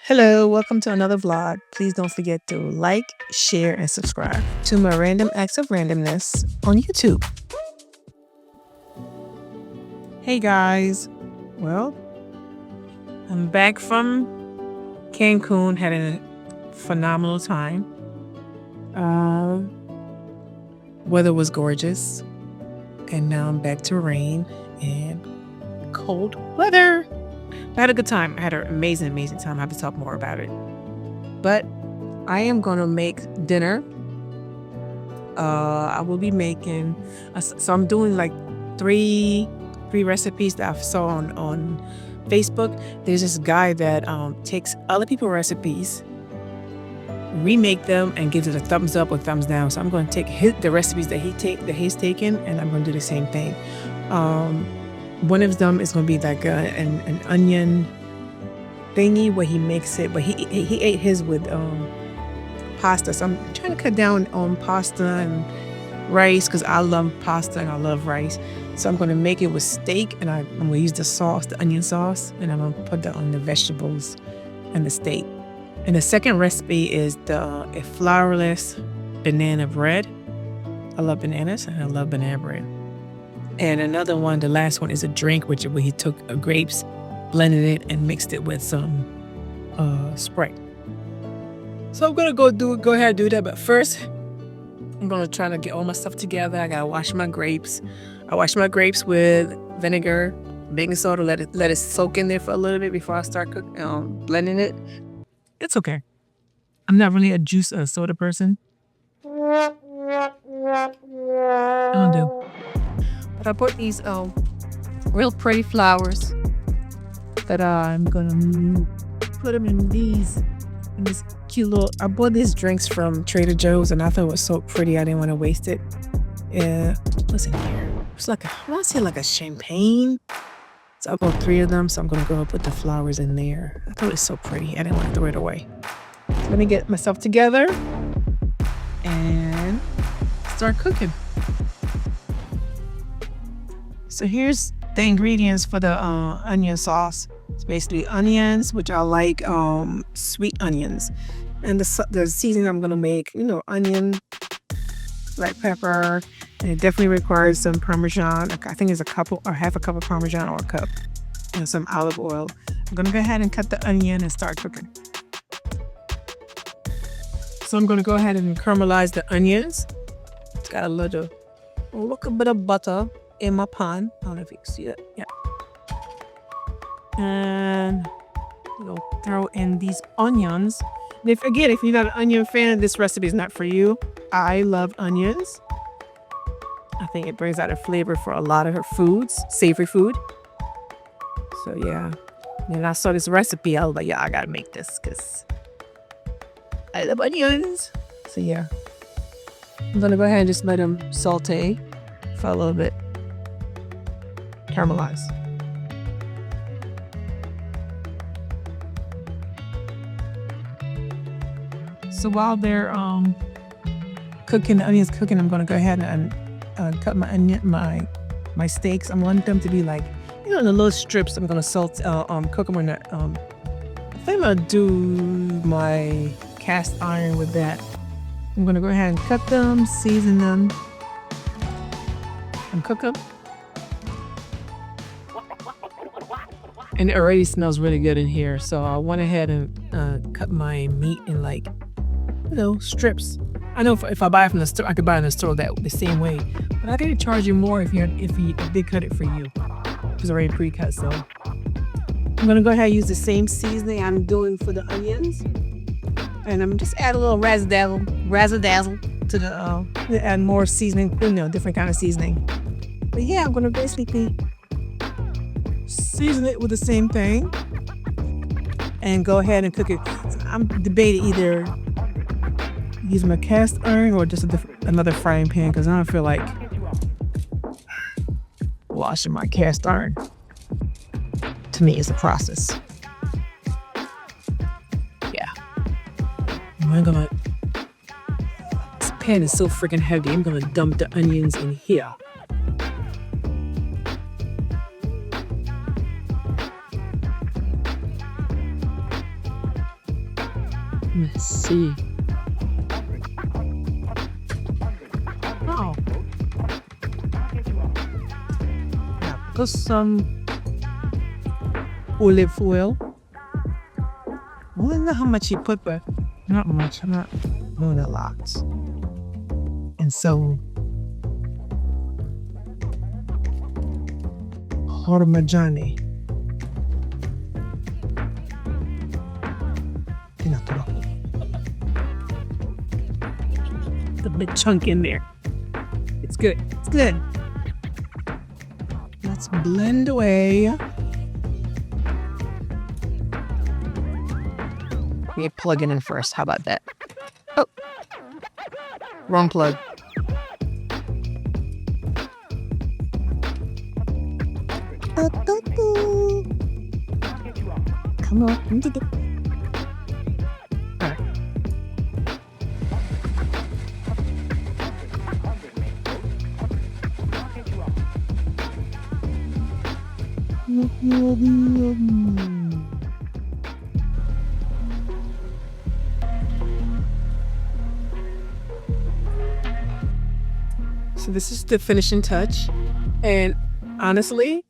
Hello, welcome to another vlog. Please don't forget to like, share, and subscribe to my random acts of randomness on YouTube. Hey guys, well, I'm back from Cancun, had a phenomenal time. Weather was gorgeous, and now I'm back to rain and cold weather. I had a good time. I had an amazing, amazing time. I have to talk more about it. But I am going to make dinner. I will be making, so I'm doing like three recipes that I saw on Facebook. There's this guy that takes other people's recipes, remake them, and gives it a thumbs up or thumbs down. So I'm going to take the recipes that he's taken, and I'm going to do the same thing. One of them is going to be like an onion thingy where he makes it, but he ate his with pasta. So I'm trying to cut down on pasta and rice because I love pasta and I love rice. So I'm going to make it with steak, and I'm going to use the sauce, the onion sauce, and I'm going to put that on the vegetables and the steak. And the second recipe is a flourless banana bread. I love bananas and I love banana bread. And another one, the last one, is a drink where he took grapes, blended it, and mixed it with some Sprite. So I'm gonna go ahead and do that. But first, I'm gonna try to get all my stuff together. I gotta wash my grapes. I wash my grapes with vinegar, baking soda, let it soak in there for a little bit before I start blending it. It's okay. I'm not really a soda person. I don't do. But I bought these real pretty flowers that I'm gonna put them in this cute little. I bought these drinks from Trader Joe's and I thought it was so pretty. I didn't want to waste it. Yeah, what's in here? It's like I want to say like a champagne. So I bought 3 of them. So I'm gonna go and put the flowers in there. I thought it was so pretty. I didn't want to throw it away. So let me get myself together and start cooking. So here's the ingredients for the onion sauce. It's basically onions, which I like sweet onions. And the seasoning I'm going to make, onion, black pepper, and it definitely requires some Parmesan. I think it's half a cup of Parmesan or a cup, and some olive oil. I'm going to go ahead and cut the onion and start cooking. So I'm going to go ahead and caramelize the onions. It's got a little bit of butter in my pan. I don't know if you can see it. Yeah. And we'll throw in these onions. And if you're not an onion fan, this recipe is not for you. I love onions. I think it brings out a flavor for a lot of her foods, savory food. So yeah. And I saw this recipe. I was like, yeah, I gotta make this because I love onions. So yeah. I'm gonna go ahead and just let them saute for a little bit. Caramelize. So while they're cooking, the onions cooking, I'm gonna go ahead and cut my steaks. I want them to be like, in the little strips. I'm gonna cook them in the. I think I'm gonna do my cast iron with that. I'm gonna go ahead and cut them, season them, and cook them. And it already smells really good in here. So I went ahead and cut my meat in strips. I know if I buy it from the store, I could buy it in the store the same way. But I think they charge you more if they cut it for you. It's already pre-cut. So I'm gonna go ahead and use the same seasoning I'm doing for the onions. And I'm just add a little razzle-dazzle to the add more seasoning, different kind of seasoning. But yeah, I'm gonna basically season it with the same thing and go ahead and cook it. So I'm debating either use my cast iron or just another frying pan because I don't feel like washing my cast iron. To me, it's a process. Yeah. This pan is so freaking heavy. I'm gonna dump the onions in here. Let's see. Oh. Yeah, put some olive oil. I don't know how much you put, but not much. I'm not doing a lot. And so, Parmigiani. The big chunk in there. It's good. It's good. Let's blend away. We plug it in first. How about that? Oh, wrong plug. Come on. So this is the finishing touch, and honestly,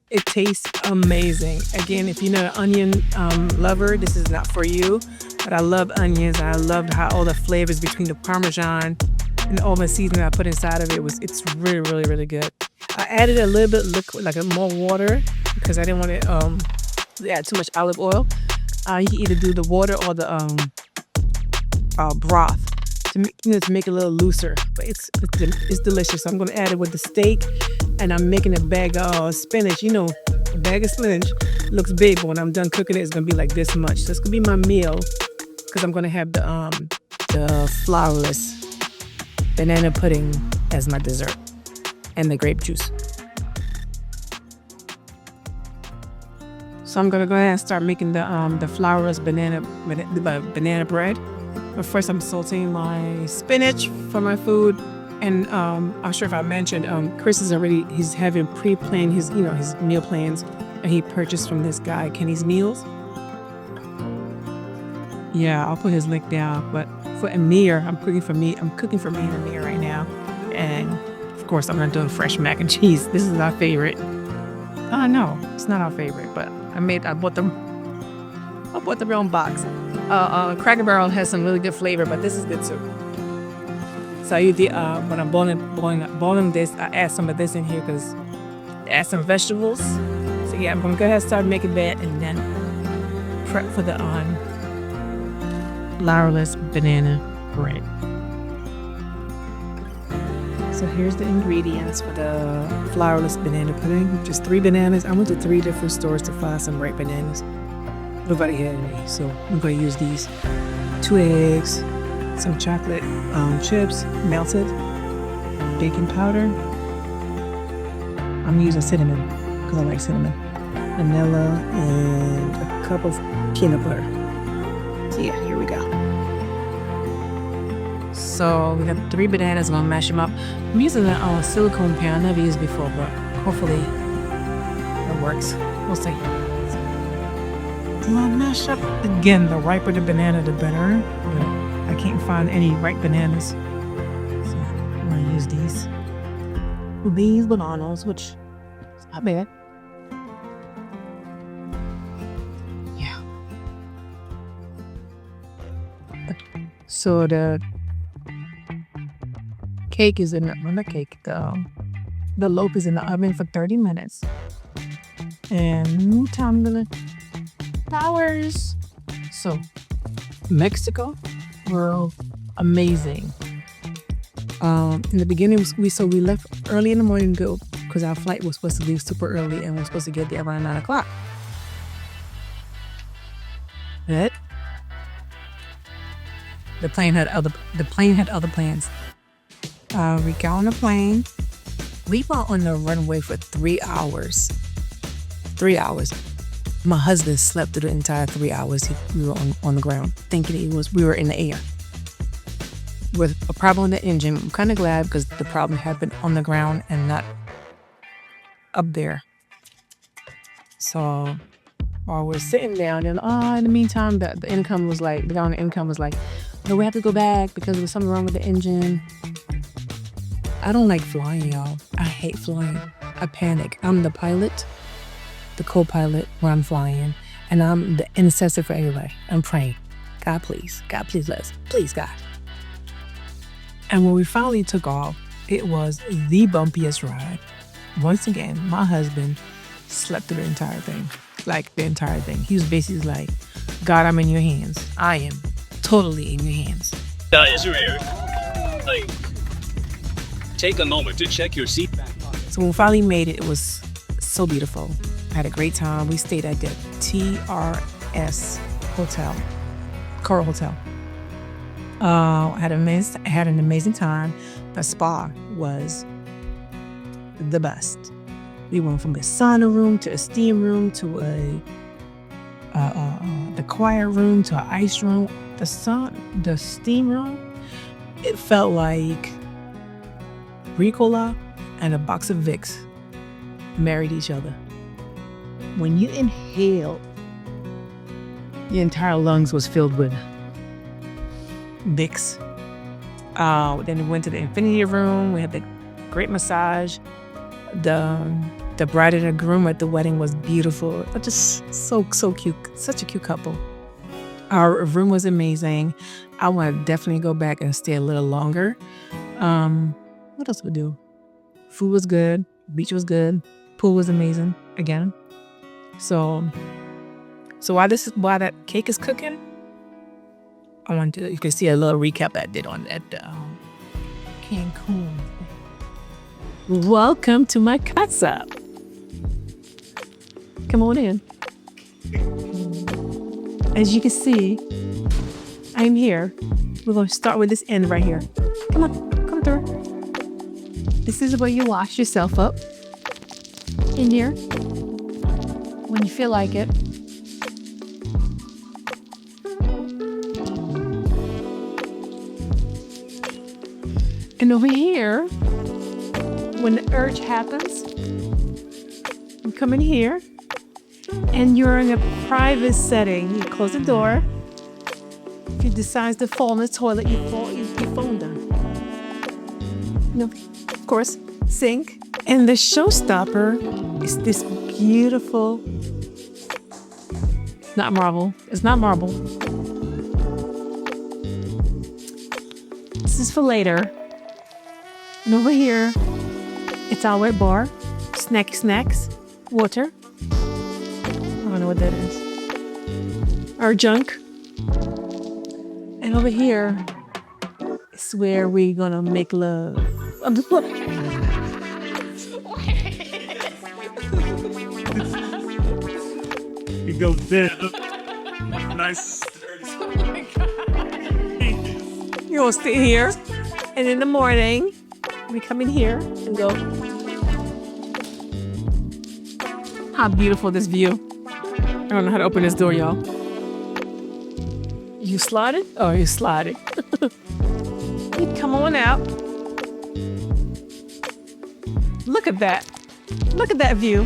it tastes amazing. Again, if you're not an onion lover, this is not for you. But I love onions. I love how all the flavors between the Parmesan and all the seasoning I put inside of it it's really, really, really good. I added a little bit liquid, like more water, because I didn't want to add too much olive oil. You can either do the water or the broth to make it a little looser. But it's delicious. So I'm going to add it with the steak, and I'm making a bag of spinach. You know, a bag of spinach looks big, but when I'm done cooking it, it's going to be like this much. So it's going to be my meal, because I'm going to have the flourless banana pudding as my dessert, and the grape juice. So I'm gonna go ahead and start making the flourless banana bread. But first, I'm sauteing my spinach for my food, and I'm not sure if I mentioned, Chris he's having pre-planned his meal plans, and he purchased from this guy Kenny's Meals. Yeah, I'll put his link down. But for Amir, I'm cooking for me and Amir right now, and of course, I'm not doing fresh mac and cheese. This is our favorite. No, it's not our favorite, but I bought the wrong box. Cracker Barrel has some really good flavor, but this is good too. So I usually, when I'm boiling this, I add some of this in here because add some vegetables. So yeah, I'm gonna go ahead and start making that, and then prep for the flourless banana bread. So here's the ingredients for the flourless banana pudding. Just 3 bananas. I went to 3 different stores to find some ripe bananas. Nobody had any, so I'm going to use these. 2 eggs, some chocolate chips, melted, baking powder. I'm using cinnamon because I like cinnamon. Vanilla, and a cup of peanut butter. So yeah, here we go. So we got 3 bananas. I'm gonna mash them up. I'm using a silicone pan. I've never used before, but hopefully it works. We'll see. I'm gonna mash up again. The riper the banana, the better. But I can't find any ripe bananas, so I'm gonna use these bananas, which is not bad. Yeah. So the cake is the loaf is in the oven for 30 minutes. And time to flowers. So Mexico were amazing. In the beginning, we left early in the morning to go because our flight was supposed to leave super early, and we're supposed to get there around 9 o'clock. But the plane had other plans. We got on the plane. We were on the runway for 3 hours. 3 hours. My husband slept through the entire 3 hours. We were on the ground, thinking we were in the air. With a problem in the engine, I'm kind of glad because the problem had been on the ground and not up there. So or we're sitting down, and in the meantime, the income was like, no, we have to go back because there was something wrong with the engine. I don't like flying, y'all. I hate flying. I panic. I'm the pilot, the co-pilot where I'm flying, and I'm the intercessor for everybody. I'm praying, God, please, let's, please, God. And when we finally took off, it was the bumpiest ride. Once again, my husband slept through the entire thing. Like, the entire thing. He was basically like, God, I'm in your hands. I am totally in your hands. Take a moment to check your seat. So when we finally made it, it was so beautiful. I had a great time. We stayed at the TRS Hotel, Coral Hotel. I had an amazing time. The spa was the best. We went from a sauna room to a steam room to the quiet room to an ice room. The steam room, it felt like Ricola and a box of Vicks married each other. When you inhaled, your entire lungs was filled with Vicks. Then we went to the infinity room. We had the great massage. The bride and the groom at the wedding was beautiful. Just so cute. Such a cute couple. Our room was amazing. I want to definitely go back and stay a little longer. What else we do? Food was good. Beach was good. Pool was amazing again. So while that cake is cooking, you can see a little recap I did at Cancun. Welcome to my casa. Come on in. As you can see, I'm here. We're going to start with this end right here. Come through. This is where you wash yourself up. In here. When you feel like it. And over here, when the urge happens, you come in here and you're in a private setting. You close the door. If you decide to fall in the toilet, you phone down. Of course, sink. And the showstopper is this beautiful, not marble. It's not marble. This is for later. And over here, it's our wet bar, snacks, water. I don't know what that is. Our junk. And over here is where we're gonna make love. You go there. Nice. You're gonna stay here, and in the morning, we come in here and go. How beautiful this view. I don't know how to open this door, y'all. You slide it? Oh, you slide it. You come on out. Look at that. Look at that view.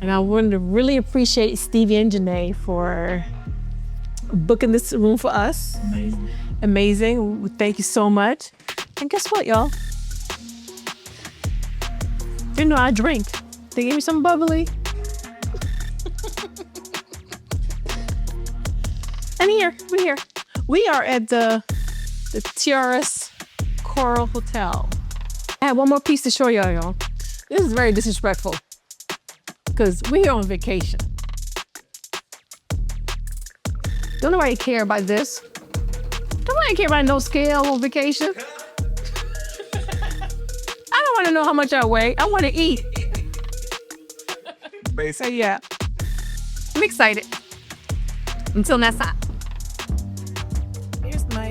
And I wanted to really appreciate Stevie and Janae for booking this room for us. Amazing. Thank you so much. And guess what, y'all? You know I drink. They gave me some bubbly. And we're here. We are at the TRS Coral Hotel. I have one more piece to show y'all. This is very disrespectful. Because we're on vacation. Don't nobody care about this. Don't nobody care about no scale on vacation. I don't want to know how much I weigh. I want to eat. So yeah, I'm excited. Until next time. Here's my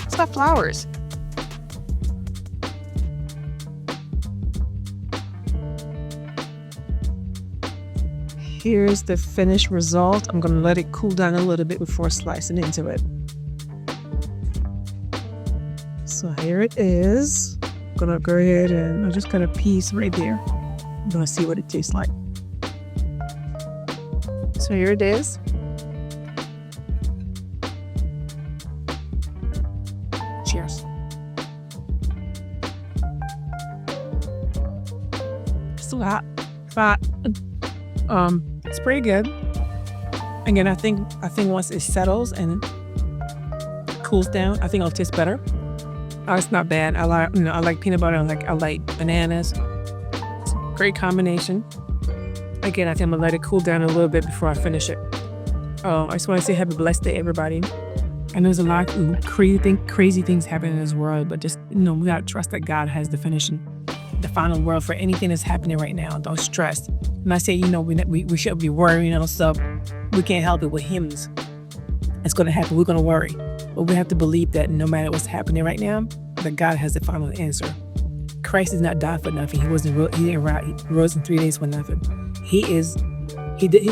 It's got flowers. Here's the finished result. I'm gonna let it cool down a little bit before slicing into it. So here it is. I'm gonna go ahead and I just got a piece right there. I'm gonna see what it tastes like. So here it is. Cheers. Still hot, but it's pretty good. Again, I think once it settles and cools down, I think it'll taste better. Oh, it's not bad. I like peanut butter. I like bananas. It's a great combination. Again, I think I'm gonna let it cool down a little bit before I finish it. I just want to say have a blessed day, everybody. I know there's a lot of crazy things happening in this world, but just we gotta trust that God has the final word for anything that's happening right now. Don't stress. And I say, we shouldn't be worrying stuff. We can't help it with humans. It's gonna happen. We're gonna worry, but we have to believe that no matter what's happening right now, that God has the final answer. Christ is not died for nothing. He didn't rise. He rose in 3 days for nothing. He's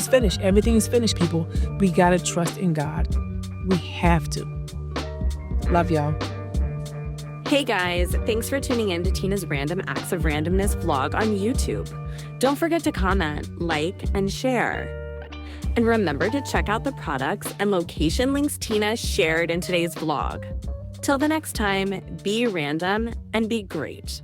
finished. Everything is finished, people. We gotta trust in God. We have to. Love y'all. Hey guys, thanks for tuning in to Tina's Random Acts of Randomness vlog on YouTube. Don't forget to comment, like, and share. And remember to check out the products and location links Tina shared in today's vlog. Till the next time, be random and be great.